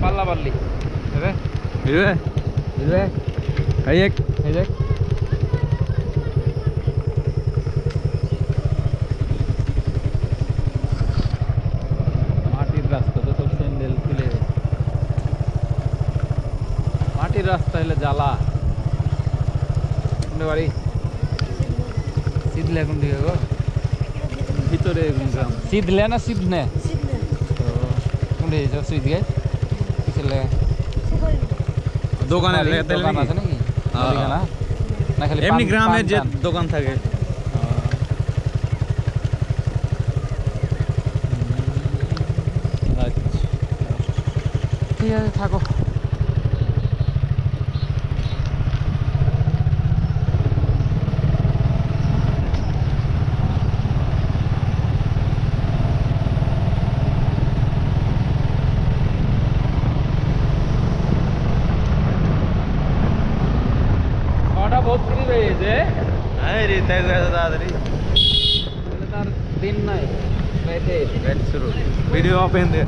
পাল্লা পাল্লি হিরবে বুঝবে এই এক এই দেখ মাটির রাস্তা তো সব স্যান্ডেল খুলে মাটির রাস্তা হলে জ্বালা কোনটা বাড়ি সিধলে কোন দিকে গো ভিতরে গ্রাম সিধলে না সিধনে তো কোনটা এই সব সিধ গাছ পিছলে দোকানের দোকান আছে নাকি মুদিখানা না খালি এমনি গ্রামের যে পান? দোকান থাকে আচ্ছা ঠিক আছে থাকো কটা বহুত ফ্রি রয়েছে আরে তাই তাড়াতাড়ি তার দিন নাই শুরু ভিডিও ওপেন দে